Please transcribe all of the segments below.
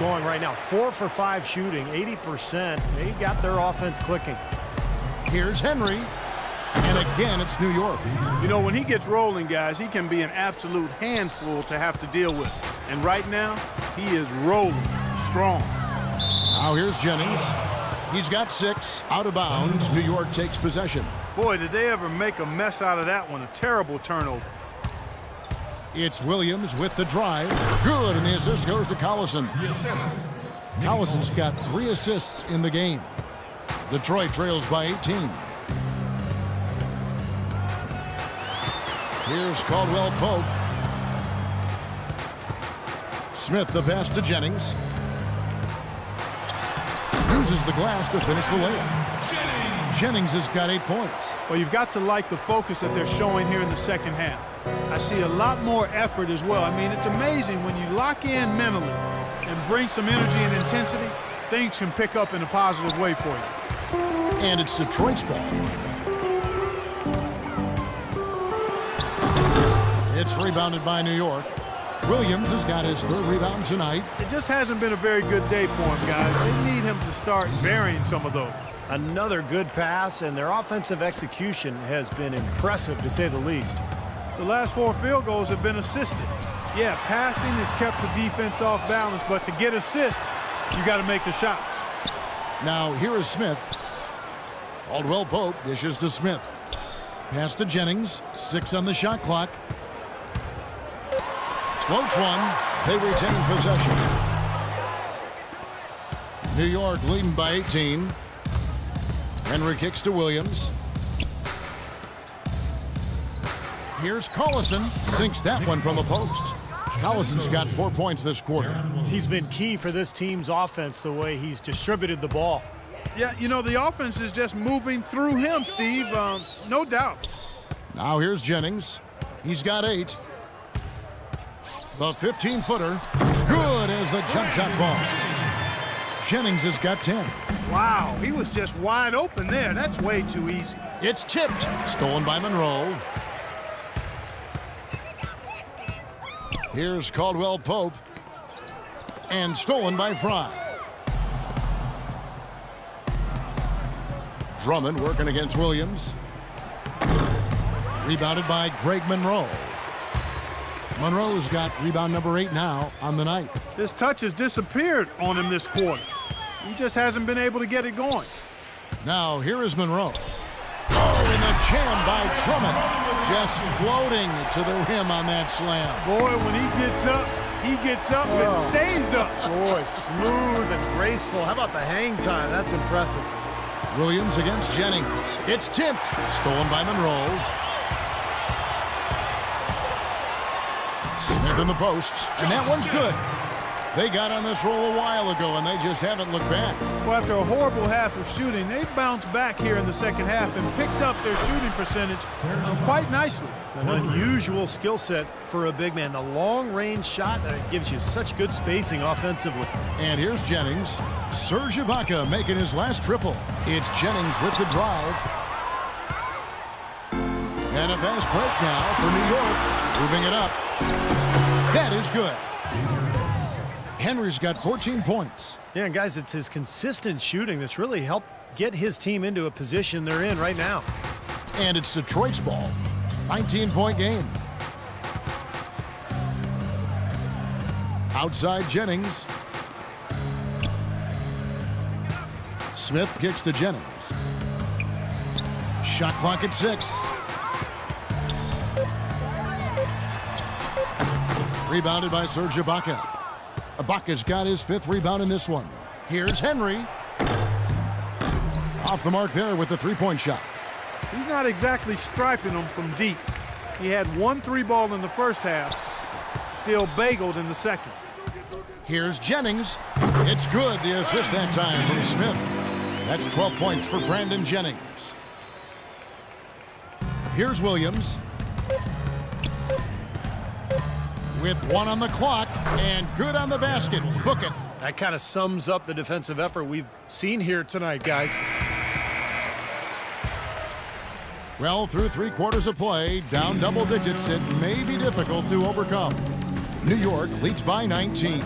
going right now. 4 for 5 shooting, 80%. They got their offense clicking. Here's Henry. And again, it's New York. You know, when he gets rolling, guys, he can be an absolute handful to have to deal with. And right now, he is rolling strong. Now here's Jennings. He's got 6. Out of bounds. New York takes possession. Boy, did they ever make a mess out of that one. A terrible turnover. It's Williams with the drive. Good, and the assist goes to Collison. Collison's got 3 assists in the game. Detroit trails by 18. Here's Caldwell Pope. Smith the pass to Jennings. Uses the glass to finish the layup. Jennings has got 8 points. Well, you've got to like the focus that they're showing here in the second half. I see a lot more effort as well. I mean, it's amazing when you lock in mentally and bring some energy and intensity, things can pick up in a positive way for you. And it's Detroit's ball. It's rebounded by New York. Williams has got his 3rd rebound tonight. It just hasn't been a very good day for him, guys. They need him to start burying some of those. Another good pass, and their offensive execution has been impressive, to say the least. The last 4 field goals have been assisted. Yeah, passing has kept the defense off balance, but to get assists, you got to make the shots. Now here is Smith. Caldwell Pope dishes to Smith. Pass to Jennings. 6 on the shot clock. Floats one. They retain possession. New York leading by 18. Henry kicks to Williams. Here's Collison. Sinks that one from the post. Collison's got 4 points this quarter. He's been key for this team's offense, the way he's distributed the ball. Yeah, you know, the offense is just moving through him, Steve. No doubt. Now here's Jennings. He's got 8. The 15-footer. Good as the jump shot falls. Jennings has got 10. Wow, he was just wide open there. That's way too easy. It's tipped. Stolen by Monroe. Here's Caldwell Pope. And stolen by Fry. Drummond working against Williams. Rebounded by Greg Monroe. Monroe's got rebound number 8 now on the night. His touch has disappeared on him this quarter. He just hasn't been able to get it going. Now here is Monroe. Oh, and the jam by Drummond. Just floating to the rim on that slam. Boy, when he gets up and stays up. Boy, smooth and graceful. How about the hang time? That's impressive. Williams against Jennings. It's tipped. Stolen by Monroe. Smith in the posts, and that one's good. They got on this roll a while ago, and they just haven't looked back. Well, after a horrible half of shooting, they bounced back here in the second half and picked up their shooting percentage quite nicely. An unusual skill set for a big man. The long-range shot that gives you such good spacing offensively. And here's Jennings. Serge Ibaka making his last triple. It's Jennings with the drive. And a fast break now for New York. Moving it up. That is good. Henry's got 14 points. Yeah, and guys, it's his consistent shooting that's really helped get his team into a position they're in right now. And it's Detroit's ball. 19-point game. Outside Jennings. Smith kicks to Jennings. Shot clock at 6. Rebounded by Serge Ibaka. Ibaka's got his 5th rebound in this one. Here's Henry. Off the mark there with the 3-point shot. He's not exactly striping them from deep. He had 1 3-ball in the first half, still bageled in the second. Here's Jennings. It's good. The assist that time from Smith. That's 12 points for Brandon Jennings. Here's Williams. With 1 on the clock and good on the basket. Book it. That kind of sums up the defensive effort we've seen here tonight, guys. Well, through 3 quarters of play, down double digits, it may be difficult to overcome. New York leads by 19.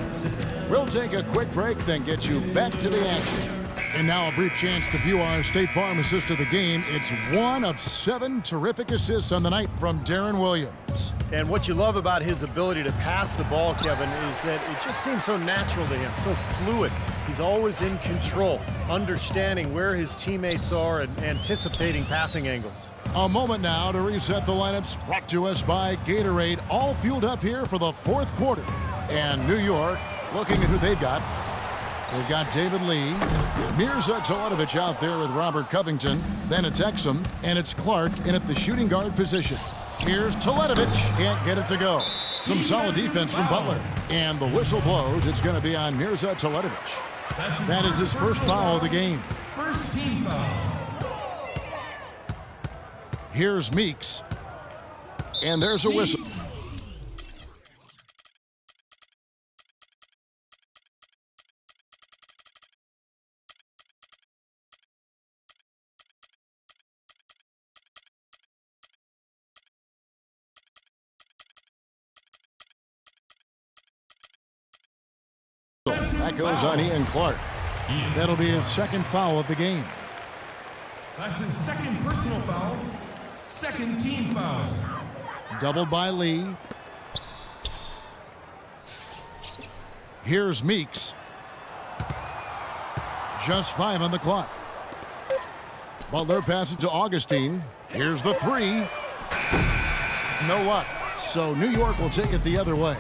We'll take a quick break, then get you back to the action. And now a brief chance to view our State Farm assist of the game. It's 1 of 7 terrific assists on the night from Darren Williams. And what you love about his ability to pass the ball, Kevin, is that it just seems so natural to him, so fluid. He's always in control, understanding where his teammates are and anticipating passing angles. A moment now to reset the lineups, brought to us by Gatorade, all fueled up here for the fourth quarter. And New York, looking at who they've got. They've got David Lee, Mirza Teletovic out there with Robert Covington. Then it's Exum, and it's Clark in at the shooting guard position. Here's Teletovic, can't get it to go. Some solid defense from Butler. And the whistle blows, it's going to be on Mirza Teletovic. That is his first foul of the game. First team foul. Here's Meeks, and there's a whistle. That goes on Ian Clark. That'll be his second foul of the game. That's his second personal foul. Second team foul. Doubled by Lee. Here's Meeks. Just 5 on the clock. Butler passes to Augustine. Here's the 3. No luck. So New York will take it the other way.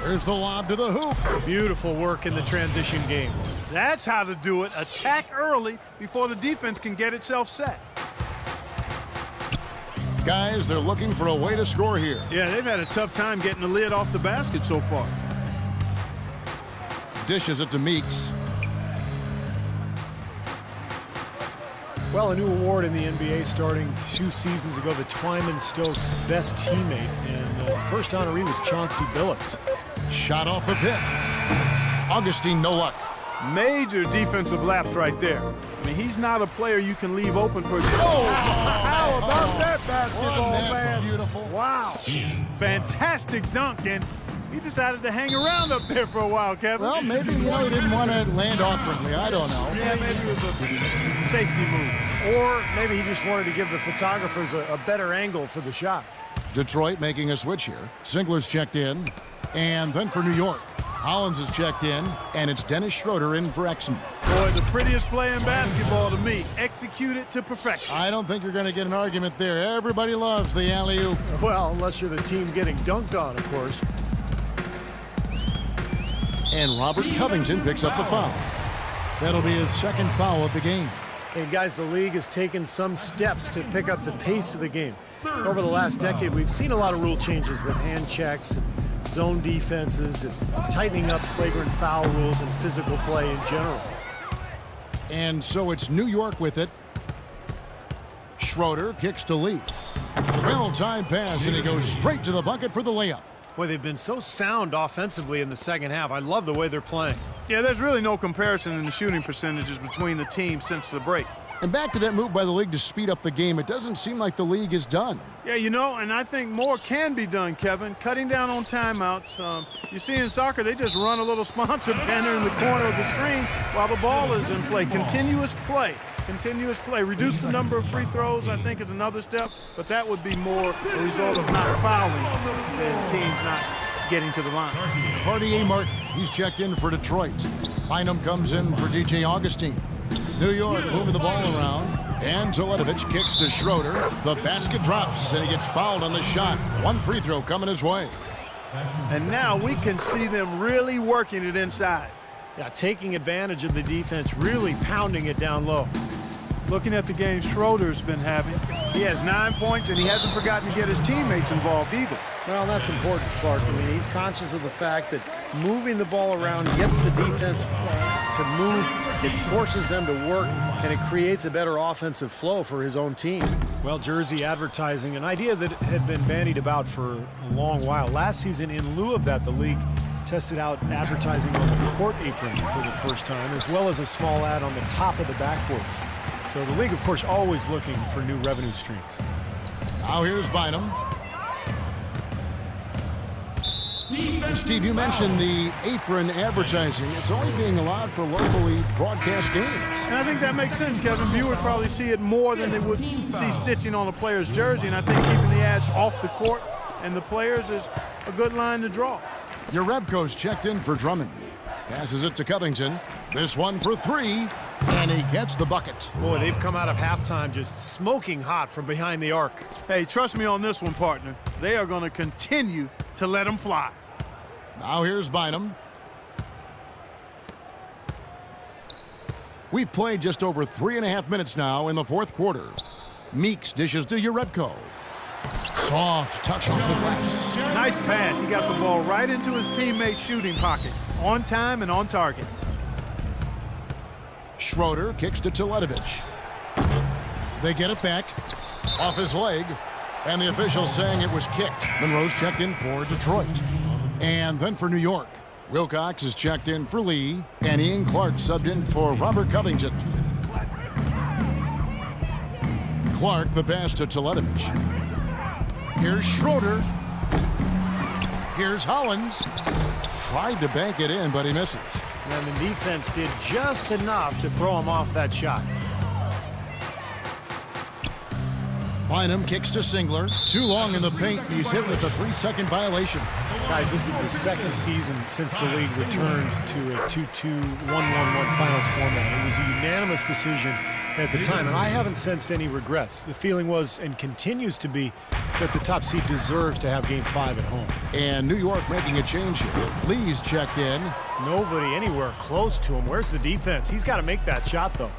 Here's the lob to the hoop. Beautiful work in the transition game. That's how to do it. Attack early before the defense can get itself set. Guys, they're looking for a way to score here. Yeah, they've had a tough time getting the lid off the basket so far. Dishes it to Meeks. Well, a new award in the NBA starting 2 seasons ago, the Twyman Stokes Best Teammate, and the first honoree was Chauncey Billups. Shot off the pick. Augustine, no luck. Major defensive lapse right there. I mean, he's not a player you can leave open for. Oh, how about that basketball, man? Beautiful. Wow. Fantastic dunk, and he decided to hang around up there for a while, Kevin. Well, maybe he didn't want to land awkwardly. I don't know. Yeah, maybe it was a safety move. Or maybe he just wanted to give the photographers a better angle for the shot. Detroit making a switch here. Singler's checked in. And then for New York, Hollins is checked in, and it's Dennis Schroeder in for Exum. Boy, the prettiest play in basketball to me. Execute it to perfection. I don't think you're going to get an argument there. Everybody loves the alley-oop. Well, unless you're the team getting dunked on, of course. And Robert Covington picks up the foul. That'll be his second foul of the game. Hey, guys, the league has taken some steps to pick up the pace of the game. Over the last decade, we've seen a lot of rule changes with hand checks and zone defenses and tightening up flagrant foul rules and physical play in general. And so it's New York with it. Schroeder kicks to Lee. Well-timed pass, and he goes straight to the bucket for the layup. Boy, they've been so sound offensively in the second half. I love the way they're playing. Yeah, there's really no comparison in the shooting percentages between the teams since the break. And back to that move by the league to speed up the game. It doesn't seem like the league is done. Yeah, you know, and I think more can be done, Kevin. Cutting down on timeouts. You see in soccer, they just run a little sponsor banner in the corner of the screen while the ball is in play. Continuous play. Continuous play. Reduce the number of free throws, I think, is another step. But that would be more a result of not fouling than teams not getting to the line. Cartier Martin, he's checked in for Detroit. Bynum comes in for DJ Augustine. New York moving the ball around. And Teletovic kicks to Schroeder. The basket drops, and he gets fouled on the shot. One free throw coming his way. And now we can see them really working it inside. Yeah, taking advantage of the defense, really pounding it down low. Looking at the game Schroeder's been having, he has 9 points, and he hasn't forgotten to get his teammates involved either. Well, that's important, Clark. I mean, he's conscious of the fact that moving the ball around gets the defense to move. It forces them to work, and it creates a better offensive flow for his own team. Well, jersey advertising, an idea that had been bandied about for a long while. Last season, in lieu of that, the league tested out advertising on the court apron for the first time, as well as a small ad on the top of the backboards. So the league, of course, always looking for new revenue streams. Now here's Bynum. Steve, you mentioned the apron advertising. It's only being allowed for locally broadcast games. And I think that makes sense, Kevin. Viewers probably see it more than they would see stitching on a player's jersey, and I think keeping the ads off the court and the players is a good line to draw. Urebko's checked in for Drummond. Passes it to Covington. This one for three, and he gets the bucket. Boy, they've come out of halftime just smoking hot from behind the arc. Hey, trust me on this one, partner. They are going to continue to let them fly. Now here's Bynum. We've played just over 3.5 minutes now in the fourth quarter. Meeks dishes to Urebko. Soft touch off the glass. Nice pass. He got the ball right into his teammate's shooting pocket. On time and on target. Schroeder kicks to Teletovic. They get it back. Off his leg. And the official saying it was kicked. Monroe's checked in for Detroit. And then for New York, Wilcox is checked in for Lee. And Ian Clark subbed in for Robert Covington. Clark the pass to Teletovic. Here's Schroeder. Here's Hollins. Tried to bank it in, but he misses. And the defense did just enough to throw him off that shot. Bynum kicks to Singler. Too long in the paint. He's hit with a 3-second violation. Guys, this is the second season since the league returned to a 2-2-1-1-1 finals format. It was a unanimous decision at the time, and I haven't sensed any regrets. The feeling was, and continues to be, that the top seed deserves to have Game 5 at home. And New York making a change here. Lee's checked in. Nobody anywhere close to him. Where's the defense? He's got to make that shot, though.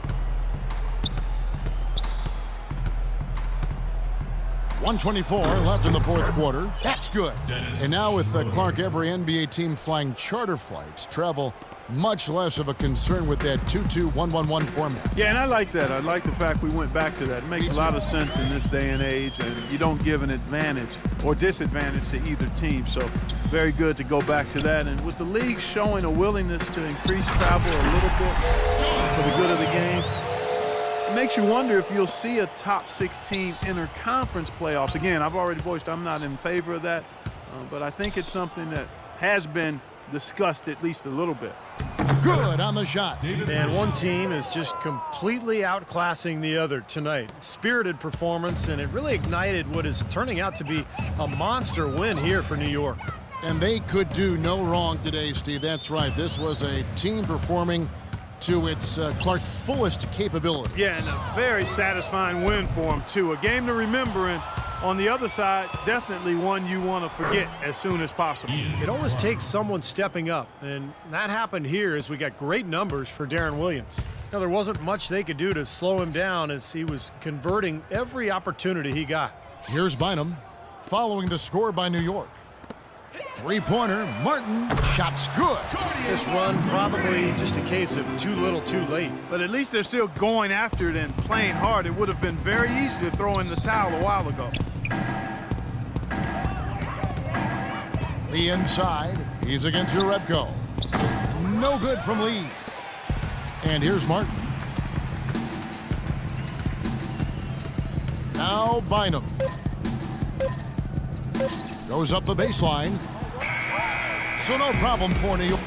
1:24 left in the fourth quarter. That's good. And now with Clark, every NBA team flying charter flights, travel much less of a concern with that 2-2-1-1-1 format. Yeah, and I like that. I like the fact we went back to that. It makes a lot of sense in this day and age, and you don't give an advantage or disadvantage to either team. So very good to go back to that. And with the league showing a willingness to increase travel a little bit for the good of the game, it makes you wonder if you'll see a top 16 interconference playoffs. Again, I've already voiced I'm not in favor of that, but I think it's something that has been discussed at least a little bit. Good on the shot. And one team is just completely outclassing the other tonight. Spirited performance, and it really ignited what is turning out to be a monster win here for New York. And they could do no wrong today, Steve. That's right. This was a team performing to its Clark fullest capability. Yeah, and a very satisfying win for them, too. A game to remember, and on the other side, definitely one you want to forget as soon as possible. It always takes someone stepping up, and that happened here as we got great numbers for Darren Williams. Now, there wasn't much they could do to slow him down as he was converting every opportunity he got. Here's Bynum following the score by New York. Three-pointer, Martin, shot's good. This run probably just a case of too little too late. But at least they're still going after it and playing hard. It would have been very easy to throw in the towel a while ago. Lee inside. He's against Urebko. No good from Lee. And here's Martin. Now Bynum. Goes up the baseline. So no problem for New York.